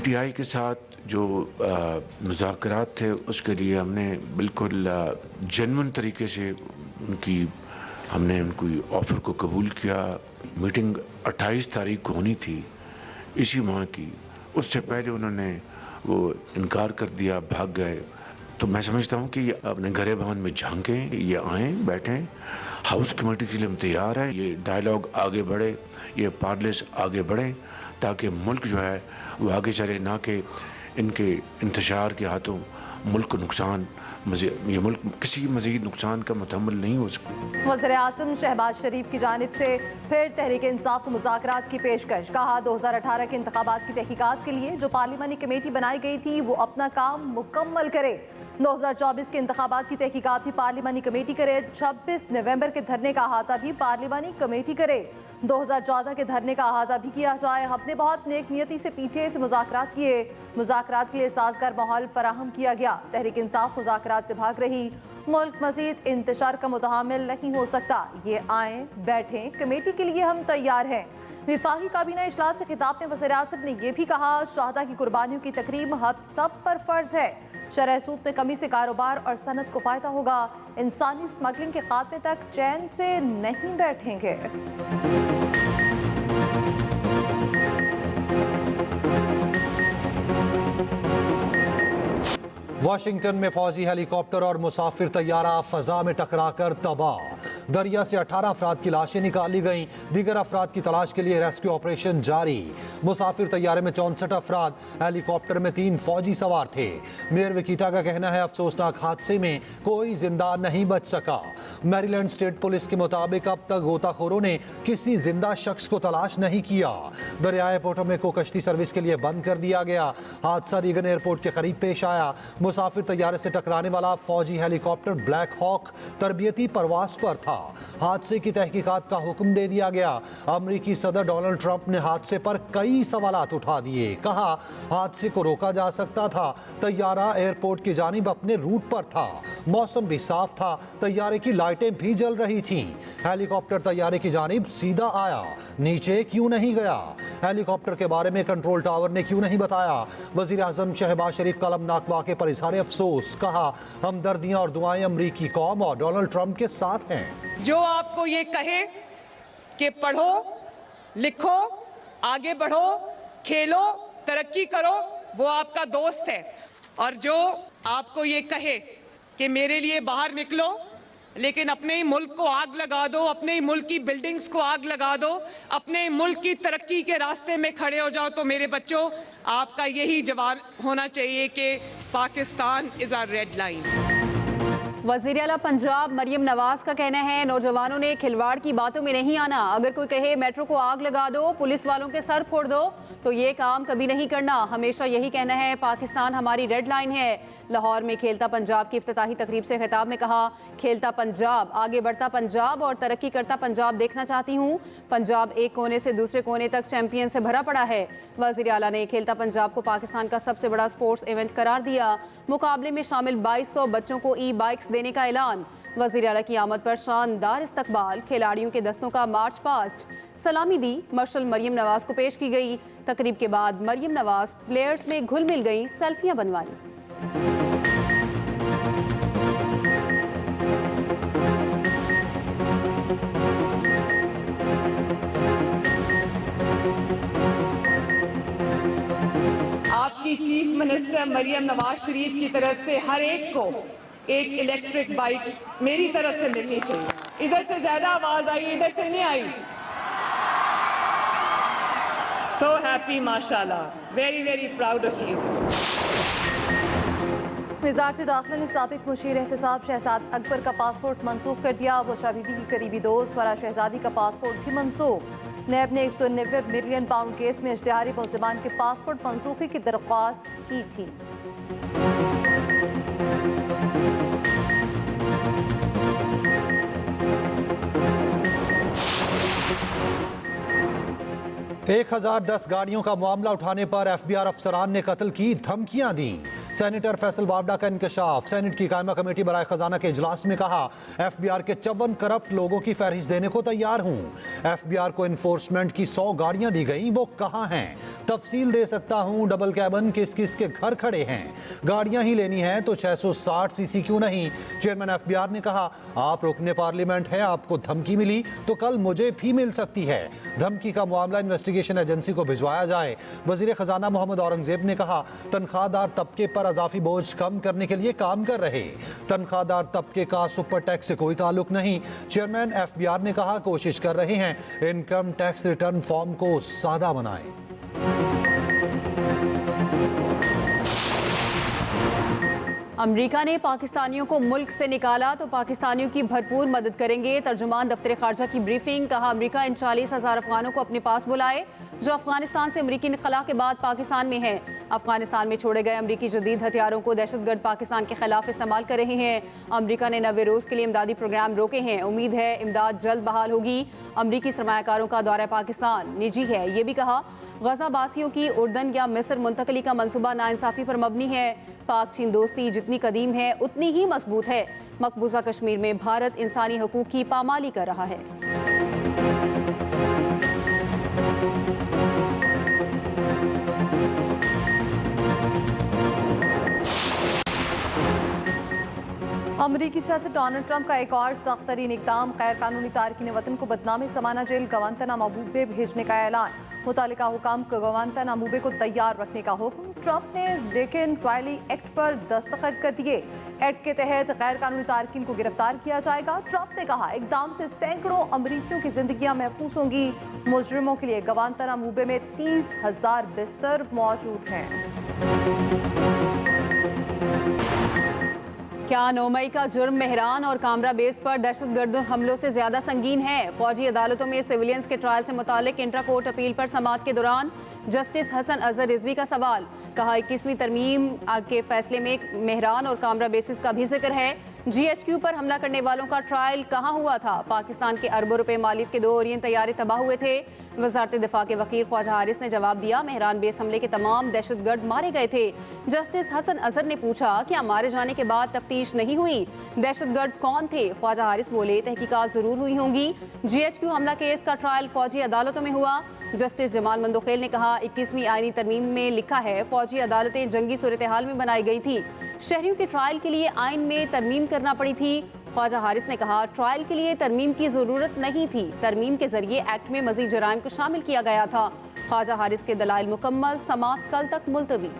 PTI के साथ जो मुज़ाकरात थे उसके लिए हमने बिल्कुल जेन्युइन तरीके से हमने उनकी ऑफ़र को कबूल किया। मीटिंग 28 तारीख को होनी थी इसी माह की, उससे पहले उन्होंने वो इनकार कर दिया, भाग गए। तो मैं समझता हूँ कि ये अपने गरेबान में झांकें, ये आएँ, बैठें। हाउस कमेटी के लिए हम तैयार हैं। ये डायलॉग आगे बढ़े, ये पार्लेस आगे बढ़ें ताकि मुल्क जो है वो आगे चले, ना कि इनके इंतशार के हाथों मुल्क को नुकसान, ये मुल्क किसी मज़ीद नुकसान का मुतहम्मिल नहीं हो सकता। वज़ीर-ए-आज़म शहबाज शरीफ की जानिब से फिर तहरीक इंसाफ को मुज़ाकरात की पेशकश। कहा 2018 के इंतखाबात की तहकीकात के लिए जो पार्लिमानी कमेटी बनाई गई थी वो अपना काम मुकम्मल करे। 2024 के इंतखाबात की तहकीकात भी पार्लिमानी कमेटी करे। 26 नवंबर के धरने का अहाता भी पार्लिमानी कमेटी करे। 2014 के धरने का अहाता भी किया जाए। हमने बहुत नेक नियति से पीटीआई से मुज़ाकरात किए, मुज़ाकरात के लिए साजगार माहौल फराहम किया गया। तहरीक इंसाफ मुज़ाकरात से भाग रही, मुल्क मज़ीद इंतशार का मुतहम्मिल नहीं हो सकता। ये आएँ, बैठें, कमेटी के लिए हम तैयार हैं। विफाकी काबीना इजलास से खिताब में वज़ीर-ए-आज़म ने यह भी कहा, शहादा की कुर्बानियों की तकरीम हम सब पर फ़र्ज है। शरह सूद में कमी से कारोबार और सनत को फ़ायदा होगा। इंसानी स्मगलिंग के खात्मे तक चैन से नहीं बैठेंगे। वाशिंगटन में फौजी हेलीकॉप्टर और मुसाफिर तैयारा फजा में टकराकर तबाह। दरिया से 18 अफराद की लाशें निकाली गईं। दीगर अफराद की तलाश के लिए रेस्क्यू ऑपरेशन जारी। मुसाफिर तैयारे में 64 अफराद, हेलीकॉप्टर में 3 फौजी सवार थे। मेयर विकीटा का कहना है अफसोसनाक हादसे में कोई जिंदा नहीं बच सका। मैरीलैंड स्टेट पुलिस के मुताबिक अब तक गोताखोरों ने किसी जिंदा शख्स को तलाश नहीं किया। दरियाए पोटोमेक को कश्ती सर्विस के लिए बंद कर दिया गया। हादसा रीगन एयरपोर्ट के करीब पेश आया। मुसाफिर तैयारे से टकराने वाला फौजी हेलीकॉप्टर ब्लैक हॉक तरबियती परवाज पर था। हादसे की तहकीकात का हुक्म दे दिया गया। अमेरिकी सदर डोनाल्ड ट्रंप ने हादसे पर कई सवालात उठा दिए। कहा हादसे को रोका जा सकता था। तैयारा एयरपोर्ट की जानिब अपने रूट पर था। मौसम भी साफ था। तैयारे की लाइटें भी जल रही थीं। हेलीकॉप्टर तैयारे की जानिब सीधा आया, नीचे क्यों नहीं गया? हेलीकॉप्टर के बारे में कंट्रोल टावर ने क्यों नहीं बताया? वज़ीर आज़म शहबाज शरीफ का अलमनाक वाक़े पर इज़हार अफसोस। कहा हमदर्दियां और दुआएं अमरीकी कौम और डोनाल्ड ट्रंप के साथ हैं। जो आपको ये कहे कि पढ़ो, लिखो, आगे बढ़ो, खेलो, तरक्की करो, वो आपका दोस्त है। और जो आपको ये कहे कि मेरे लिए बाहर निकलो लेकिन अपने ही मुल्क को आग लगा दो, अपने ही मुल्क की बिल्डिंग्स को आग लगा दो, अपने मुल्क की तरक्की के रास्ते में खड़े हो जाओ, तो मेरे बच्चों आपका यही जवाब होना चाहिए कि Pakistan is a red line. वज़ीर आला पंजाब मरियम नवाज का कहना है नौजवानों ने खिलवाड़ की बातों में नहीं आना। अगर कोई कहे मेट्रो को आग लगा दो, पुलिस वालों के सर फोड़ दो, तो ये काम कभी नहीं करना। हमेशा यही कहना है पाकिस्तान हमारी रेड लाइन है। लाहौर में खेलता पंजाब की इफ्तिताही तकरीब से खिताब में कहा खेलता पंजाब, आगे बढ़ता पंजाब और तरक्की करता पंजाब देखना चाहती हूँ। पंजाब एक कोने से दूसरे कोने तक चैंपियन से भरा पड़ा है। वज़ीर आला ने खेलता पंजाब को पाकिस्तान का सबसे बड़ा स्पोर्ट्स इवेंट करार दिया। मुकाबले में शामिल 2200 बच्चों को ई बाइक्स देने का ऐलान। वज़ीर आला की आमद पर शानदार इस्तकबाल, खिलाड़ियों के दस्तों का मार्च पास्ट, सलामी दी मार्शल मरियम नवाज को पेश की गई। तकरीब के बाद मरियम नवाज प्लेयर्स में घुल मिल गई, सेल्फियां बनवाई। आपकी चीफ मिनिस्टर मरियम नवाज शरीफ की तरफ से हर एक को एक इलेक्ट्रिक बाइक मेरी तरफ से मिलनी चाहिए। इधर से ज्यादा आवाज आई, इधर से नहीं आई। So happy, माशाल्लाह, very very proud of you। वज़ारत दाखिला ने साबिक मुशीर एहतसाब शहजाद अकबर का पासपोर्ट मनसूख कर दिया। बुशरा बीबी की करीबी दोस्त फराह शहजादी का पासपोर्ट भी मनसूख। नैब ने 190 मिलियन पाउंड केस में इश्तिहारी मुल्ज़िमान के पासपोर्ट मनसूखी की दरख्वास्त की थी। 1010 गाड़ियों का मामला उठाने पर एफबीआर अफसरान ने कत्ल की धमकियां दी। सेनेटर फैसल वावडा का इंकशाफ। सेनेट की कायमा कमेटी बराए खजाना के इजलास में कहा, FBI के 54 करप्ट लोगों की फहरिस्त देने को तैयार हूं। FBI को इन्फोर्समेंट की 100 गाड़ियां दी गई, वो कहां हैं? तफसील दे सकता हूं। डबल कैबन किस किस के घर खड़े हैं? गाड़ियां ही लेनी है तो 660 सीसी क्यों नहीं? चेयरमैन FBI ने कहा, आप रुकने पार्लियामेंट है, आपको धमकी मिली तो कल मुझे भी मिल सकती है। धमकी का मामला इन्वेस्टिगेशन एजेंसी को भिजवाया जाए। वजीर खजाना मोहम्मद औरंगजेब ने कहा, तनख्वाहदार तबके पर अजाफी बोझ कम करने के लिए काम कर रहे। तनख्वाहदार तबके का सुपर टैक्स से कोई ताल्लुक नहीं। चेयरमैन FBI ने कहा, कोशिश कर रहे हैं इनकम टैक्स रिटर्न फॉर्म को सादा बनाएं। अमेरिका ने पाकिस्तानियों को मुल्क से निकाला तो पाकिस्तानियों की भरपूर मदद करेंगे। तर्जुमान दफ्तर खारजा की ब्रीफिंग। कहा, अमेरिका इन 40,000 अफगानों को अपने पास बुलाए जो अफगानिस्तान से अमेरिकी इनखला के बाद पाकिस्तान में हैं। अफगानिस्तान में छोड़े गए अमेरिकी जदीद हथियारों को दहशतगर्द पाकिस्तान के खिलाफ इस्तेमाल कर रहे हैं। अमेरिका ने 90 रोज़ के लिए इमदादी प्रोग्राम रोके हैं। उम्मीद है इमदाद जल्द बहाल होगी। अमेरिकी सरमायाकारों का दौरा पाकिस्तान निजी है, ये भी कहा। गजा बासियों की उर्दन या मिस्र मुंतकली का मंसूबा नाइंसाफी पर मबनी है। पाक चीन दोस्ती जितनी कदीम है उतनी ही मजबूत है। मकबूजा कश्मीर में भारत इंसानी हकूक की पामाली कर रहा है। अमरीकी सदर डोनाल्ड ट्रंप का एक और सख्त तरीन इक़दाम, गैर कानूनी तारकीन वतन को बदनामी समाना जेल गवांतानामो भेजने का ऐलान। मुतालिका हुकाम को गवांतानामो को तैयार रखने का हुक्म। ट्रंप ने लेकिन रायली एक्ट पर दस्तखत कर दिए। एक्ट के तहत गैर कानूनी तारकीन को गिरफ्तार किया जाएगा। ट्रंप ने कहा, इक़दाम से सैकड़ों अमरीकियों की जिंदगियां महफूज होंगी। मुजरिमों के लिए गवांतानामो में 30,000 बिस्तर मौजूद हैं। क्या 9 मई का जुर्म मेहरान और कामरा बेस पर दहशतगर्द हमलों से ज्यादा संगीन है? फौजी अदालतों में सिविलियंस के ट्रायल से मुतालिक इंट्रा कोर्ट अपील पर समाअत के दौरान जस्टिस हसन अजहर रिजवी का सवाल। कहा, 21वीं तरमीम के फैसले में मेहरान और कामरा बेसिस का भी जिक्र है। GHQ पर हमला करने वालों का ट्रायल कहाँ हुआ था? पाकिस्तान के अरबों रुपए मालियत के 2 ओरियन तैयारे तबाह हुए थे। वजारत दिफा के वकील ख्वाजा हारिस ने जवाब दिया, मेहरान बेस हमले के तमाम दहशतगर्द मारे गए थे। जस्टिस हसन अजहर ने पूछा, क्या मारे जाने के बाद तफ्तीश नहीं हुई? दहशतगर्द कौन थे? ख्वाजा हारिस बोले, तहकीकात जरूर हुई होंगी। GHQ हमला केस का ट्रायल फौजी अदालतों में हुआ। जस्टिस जमाल मंदोखेल ने कहा, 21वीं आईनी तरमीम में लिखा है फौजी अदालतें जंगी सूरत हाल में बनाई गई थी। शहरियों के ट्रायल के लिए आइन में तरमीम करना पड़ी थी। ख्वाजा हारिस ने कहा, ट्रायल के लिए तरमीम की जरूरत नहीं थी। तरमीम के जरिए एक्ट में मजीद जराइम को शामिल किया गया था। ख्वाजा हारिस के दलाइल मुकम्मल। समाअत कल तक मुलतवी।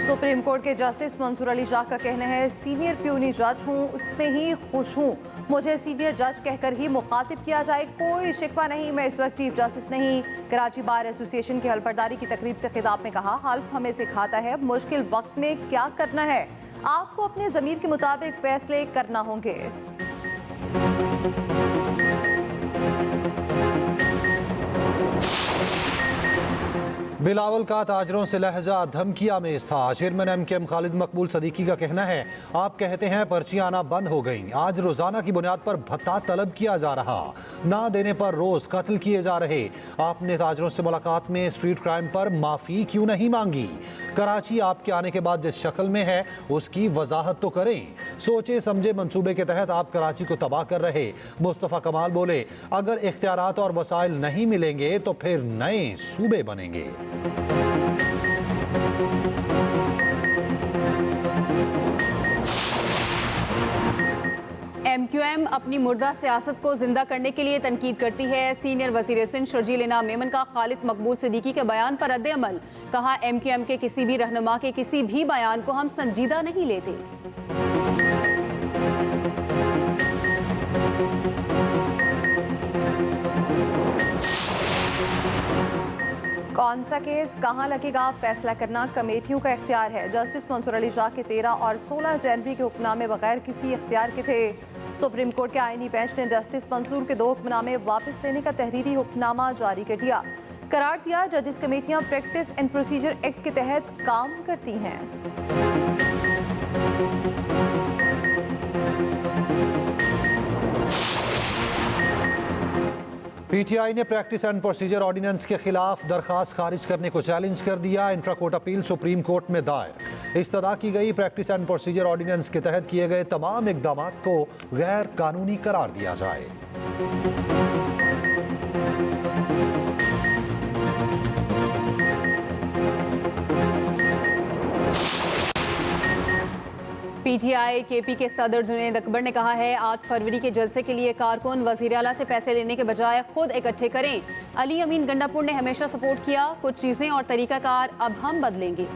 सुप्रीम कोर्ट के जस्टिस मंसूर अली शाह का कहना है, सीनियर प्यूनी जज हूँ, उसमें ही खुश हूँ। मुझे सीनियर जज कहकर ही मुखातिब किया जाए, कोई शिकवा नहीं। मैं इस वक्त चीफ जस्टिस नहीं। कराची बार एसोसिएशन की हलफबरदारी की तकरीब से खिताब में कहा, हल्फ हमें सिखाता है मुश्किल वक्त में क्या करना है। आपको अपने ज़मीर के मुताबिक फैसले करना होंगे। बिलावल का ताजरों से लहजा धमकिया में था। चेयरमैन MKM खालिद मकबूल सदीकी का कहना है, आप कहते हैं पर्चियां आना बंद हो गईं, आज रोजाना की बुनियाद पर भत्ता तलब किया जा रहा, ना देने पर रोज कत्ल किए जा रहे। आपने ताजरों से मुलाकात में स्ट्रीट क्राइम पर माफी क्यों नहीं मांगी? कराची आपके आने के बाद जिस शक्ल में है उसकी वजाहत तो करें। सोचे समझे मंसूबे के तहत आप कराची को तबाह कर रहे। मुस्तफ़ा कमाल बोले, अगर इख्तियारात और वसाइल नहीं मिलेंगे तो फिर नए सूबे बनेंगे। MQM अपनी मुर्दा सियासत को जिंदा करने के लिए तनकीद करती है। सीनियर वजीर सिंध शर्जील इनाम मेमन का खालिद मकबूल सिद्दीकी के बयान पर रद्द-ए-अमल। कहा, MQM के किसी भी रहनुमा के किसी भी बयान को हम संजीदा नहीं लेते। कौन सा केस कहां लगेगा, फैसला करना कमेटियों का इख्तियार है। जस्टिस मंसूर अली शाह के 13 और 16 जनवरी के हुक्मनामे बगैर किसी इख्तियार के थे। सुप्रीम कोर्ट के आईनी बेंच ने जस्टिस मंसूर के 2 हुक्मनामे वापस लेने का तहरीरी हुक्मनामा जारी कर दिया। करार दिया, जजिस कमेटियां प्रैक्टिस एंड प्रोसीजर एक्ट के तहत काम करती हैं। पीटीआई ने प्रैक्टिस एंड प्रोसीजर ऑर्डिनेंस के खिलाफ दरखास्त खारिज करने को चैलेंज कर दिया। Intra court appeal supreme court में दायर। इस्तदा की गई प्रैक्टिस एंड प्रोसीजर ऑर्डिनेंस के तहत किए गए तमाम इकदाम को गैर कानूनी करार दिया जाए। पीटीआई केपी के सदर जुनैद अकबर ने कहा है 8 फरवरी के जलसे के लिए कारकुन वजीर आला से पैसे लेने के बजाय खुद इकट्ठे करें। अली अमीन गंडापुर ने हमेशा सपोर्ट किया, कुछ चीजें और तरीकाकार अब हम बदलेंगे।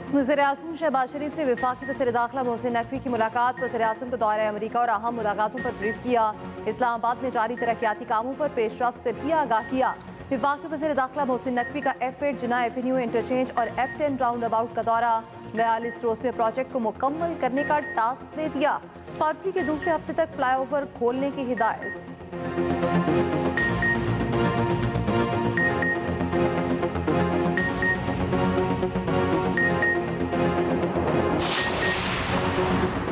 वज़ीर-ए-आज़म शहबाज शरीफ से वफाकी वज़ीर दाखिला मोहसिन नकवी की मुलाकात। वज़ीर-ए-आज़म को दौरे अमरीका और अहम मुलाकातों पर ब्रीफ किया। इस्लामाबाद में जारी तरक्याती कामों पर पेशरफ्त से भी आगाह किया। वफाकी वज़ीर दाखिला मोहसिन नकवी का F8 जिना एवेन्यू इंटरचेंज और F10 राउंड अबाउट का दौरा। 42 रोज में प्रोजेक्ट को मुकम्मल करने का टास्क दे दिया। फरवरी के दूसरे हफ्ते तक फ्लाईओवर खोलने की हिदायत।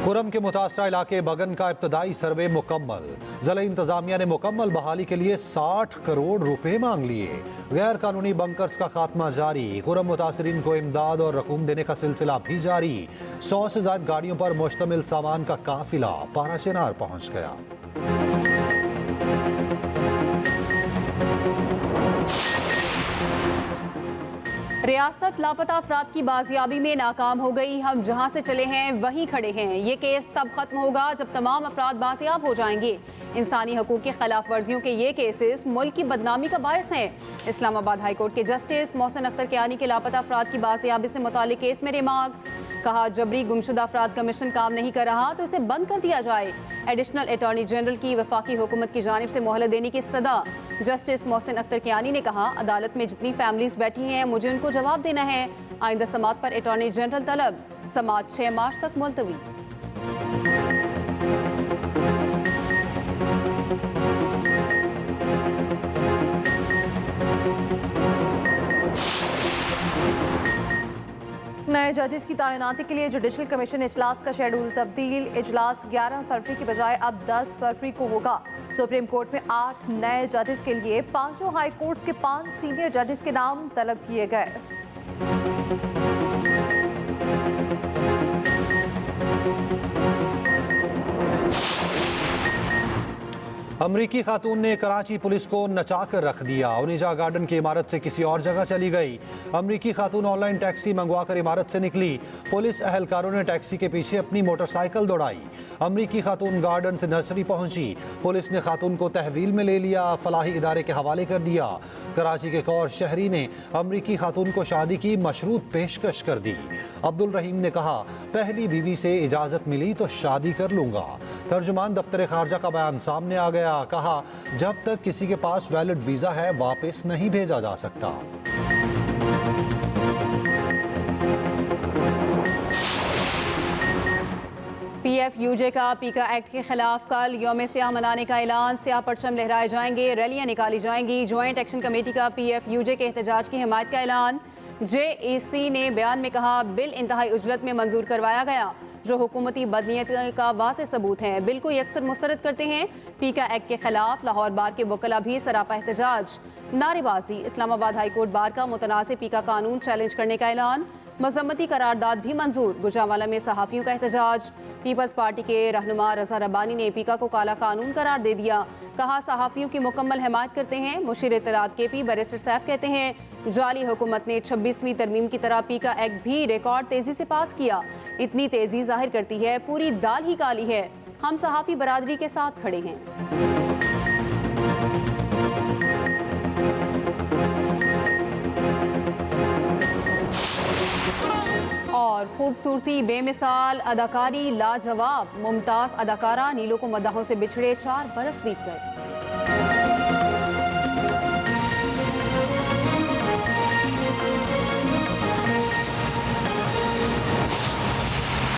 कुरम के मुतासरा इलाके बगन का इब्तदाई सर्वे मुकम्मल। ज़िला इंतजामिया ने मुकम्मल बहाली के लिए 60 करोड़ रुपए मांग लिए। गैर कानूनी बंकर्स का खात्मा जारी। कुरम मुतासरीन को इमदाद और रकूम देने का सिलसिला भी जारी। 100 से ज्यादा गाड़ियों पर मुश्तमिल सामान का काफिला पाराचेनार पहुंच गया। रियासत लापता अफराद की बाजियाबी में नाकाम हो गई। हम जहां से चले हैं वहीं खड़े हैं। ये केस तब खत्म होगा जब तमाम अफराद बाजियाब हो जाएंगे। इंसानी हकूक की खिलाफ वर्जियों के ये केसेस मुल्क की बदनामी का बायस हैं। इस्लामाबाद हाई कोर्ट के जस्टिस मोहसिन अख्तर कियानी के लापता अफराद की बाजियाबी से मुतालिक केस में रिमार्क्स। कहा, जबरी गुमशुदा अफराद कमीशन काम नहीं कर रहा तो इसे बंद कर दिया जाए। एडिशनल अटॉर्नी जनरल की वफाकी हुकूमत की जानिब से मोहलत देने की इस्तदा। जस्टिस मोहसिन अख्तर कियानी ने कहा, अदालत में जितनी फैमिलीज बैठी हैं मुझे उनको जवाब देना है। आइंदा समात पर अटॉर्नी जनरल तलब। समात 6 मार्च तक मुलतवी। नए जजेस की तैनाती के लिए जुडिशल कमीशन इजलास का शेड्यूल तब्दील। इजलास 11 फरवरी की बजाय अब 10 फरवरी को होगा। सुप्रीम कोर्ट में 8 नए जजेस के लिए 5 हाई कोर्ट्स के 5 सीनियर जजेस के नाम तलब किए गए। अमरीकी खातून ने कराची पुलिस को नचा कर रख दिया। उनिजा गार्डन की इमारत से किसी और जगह चली गई। अमरीकी खातून ऑनलाइन टैक्सी मंगवा कर इमारत से निकली। पुलिस अहलकारों ने टैक्सी के पीछे अपनी मोटरसाइकिल दौड़ाई। अमरीकी खातून गार्डन से नर्सरी पहुंची। पुलिस ने खातून को तहवील में ले लिया, फलाही इदारे के हवाले कर दिया। कराची के एक और शहरी ने अमरीकी खातून को शादी की मशरूत पेशकश कर दी। अब्दुल रहीम ने कहा, पहली बीवी से इजाजत मिली तो शादी कर लूंगा। तर्जुमान दफ्तर खारजा का बयान सामने आ गया। कहा, जब तक किसी के पास वैलिड वीजा है वापस नहीं भेजा जा सकता। PFUJ का पीका एक्ट के खिलाफ कल यौम सियाह मनाने का ऐलान। सियाह परचम लहराए जाएंगे, रैलियां निकाली जाएंगी। ज्वाइंट एक्शन कमेटी का PFUJ के एहतजाज की हिमायत का ऐलान। JAC ने बयान में कहा, बिल इंतहाई उजलत में मंजूर करवाया गया जो हुकूमती बदनीयत का वाज़ेह सबूत है। बिल को यकसर मुस्तरद करते हैं। पीका एक्ट के खिलाफ लाहौर बार के वकला भी सरापा एहतजाज, नारेबाजी। इस्लामाबाद हाई कोर्ट बार का मुतनाज़िर पीका कानून चैलेंज करने का ऐलान। मजम्मती करारदाद भी मंजूर। गुजरांवाला में सहाफ़ियों का एहतजाज। पीपल्स पार्टी के रहनुमा रज़ा रब्बानी ने पीका को काला कानून करार दे दिया। कहा, सहाफ़ियों की मुकम्मल हिमायत करते हैं। मुशीर इत्तलात KP बैरिस्टर सैफ कहते हैं, जाली हुकूमत ने 26वीं तरमीम की तरह पीका एक्ट भी रिकॉर्ड तेज़ी से पास किया। इतनी तेज़ी जाहिर करती है पूरी दाल ही काली है। हम सहाफ़ी बरादरी के साथ खड़े हैं। और खूबसूरती, बेमिसाल अदाकारी, लाजवाब मुमताज़ अदाकारा नीलो को मद्दाहों से बिछड़े 4 बरस बीत गए।